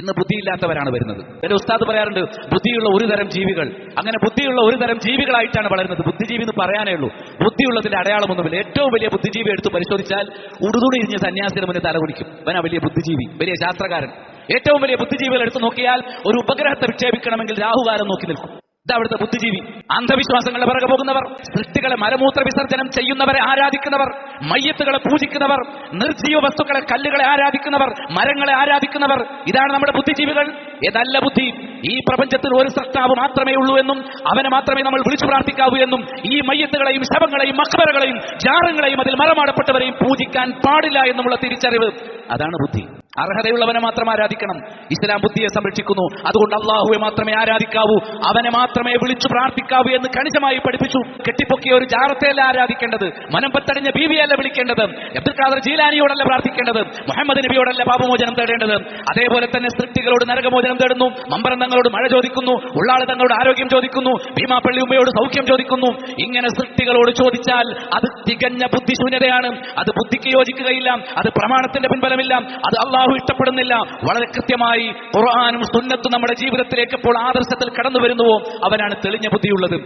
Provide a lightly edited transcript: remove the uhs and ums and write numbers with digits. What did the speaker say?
ഇന്ന് ബുദ്ധിയില്ലാത്തവരാണ് വരുന്നത്. എന്റെ ഉസ്താദ് പറയാറുണ്ട്, ബുദ്ധിയുള്ള ഒരു തരം ജീവികൾ, അങ്ങനെ ബുദ്ധിയുള്ള ഒരു തരം ജീവികളായിട്ടാണ് വളരുന്നത്. ബുദ്ധിജീവി എന്ന് പറയാനേ ഉള്ളൂ, ബുദ്ധിയുള്ളതിന്റെ അടയാളമൊന്നുമില്ല. ഏറ്റവും വലിയ ബുദ്ധിജീവി എടുത്ത് പരിശോധിച്ചാൽ ഉടുതുണി ഇരിഞ്ഞ് സന്യാസിന് മുന്നിൽ തലകുനിക്കും. അവനാ വലിയ ബുദ്ധിജീവി, വലിയ ശാസ്ത്രകാരൻ. ഏറ്റവും വലിയ ബുദ്ധിജീവികൾ എടുത്ത് നോക്കിയാൽ ഒരു ഉപഗ്രഹത്തെ വിക്ഷേപിക്കണമെങ്കിൽ രാഹുകാലം നോക്കി നിൽക്കും. ഇതാ അവിടുത്തെ ബുദ്ധിജീവി. അന്ധവിശ്വാസങ്ങളുടെ പിറകെ പോകുന്നവർ, സൃഷ്ടികളെ മലമൂത്ര വിസർജനം ചെയ്യുന്നവരെ ആരാധിക്കുന്നവർ, മയ്യത്തുകളെ പൂജിക്കുന്നവർ, നിർജീവ വസ്തുക്കളെ, കല്ലുകളെ ആരാധിക്കുന്നവർ, മരങ്ങളെ ആരാധിക്കുന്നവർ, ഇതാണ് നമ്മുടെ ബുദ്ധിജീവികൾ. ഏതല്ല ബുദ്ധി? ഈ പ്രപഞ്ചത്തിൽ ഒരു സൃഷ്ടാവ് മാത്രമേ ഉള്ളൂ എന്നും അവനെ മാത്രമേ നമ്മൾ വിളിച്ചു പ്രാർത്ഥിക്കാവൂ എന്നും ഈ മയ്യത്തുകളെയും ശവങ്ങളെയും മഖ്ബറകളെയും ജാറങ്ങളെയും അതിൽ മറമാടപ്പെട്ടവരെയും പൂജിക്കാൻ പാടില്ല എന്നുമുള്ള തിരിച്ചറിവ്, അതാണ് ബുദ്ധി. അർഹതയുള്ളവനെ മാത്രം ആരാധിക്കണം. ഇസ്ലാം ബുദ്ധിയെ സംരക്ഷിക്കുന്നു. അതുകൊണ്ട് അള്ളാഹുവെ മാത്രമേ ആരാധിക്കാവൂ, അവനെ മാത്രമേ വിളിച്ചു പ്രാർത്ഥിക്കാവൂ എന്ന് കണിശമായി പഠിപ്പിച്ചു. കെട്ടിപ്പൊക്കിയ ഒരു ജാറത്തെയല്ല ആരാധിക്കേണ്ടത്, മനംപത്തടിഞ്ഞ ബീവിയല്ല വിളിക്കേണ്ടത്, അബ്ദുൽ ഖാദർ ജീലാനിയോടല്ല പ്രാർത്ഥിക്കേണ്ടത്, മുഹമ്മദ് നബിയോടല്ല പാപമോചനം തേടേണ്ടത്. അതേപോലെ തന്നെ സൃഷ്ടികളോട് നരകമോചനം തേടുന്നു, മമ്പറന്തങ്ങളോട് മഴ ചോദിക്കുന്നു, ഉള്ളാള് തങ്ങളോട് ആരോഗ്യം ചോദിക്കുന്നു, ഭീമാപ്പള്ളി ഉമ്മയോട് സൗഖ്യം ചോദിക്കുന്നു. ഇങ്ങനെ സൃഷ്ടികളോട് ചോദിച്ചാൽ അത് തികഞ്ഞ ബുദ്ധിശൂന്യതയാണ്. അത് ബുദ്ധിക്ക് യോജിക്കുകയില്ല, അത് പ്രമാണത്തിന്റെ പിൻബലമില്ല, അത് അള്ളാഹു ഇഷ്ടപ്പെടുന്നില്ല. വളരെ കൃത്യമായി ഖുർആനും സുന്നത്തും നമ്മുടെ ജീവിതത്തിലേക്ക് എപ്പോൾ ആദർശത്തിൽ കടന്നു വരുന്നുവോ അവനാണ് തെളിഞ്ഞ ബുദ്ധിയുള്ളത്.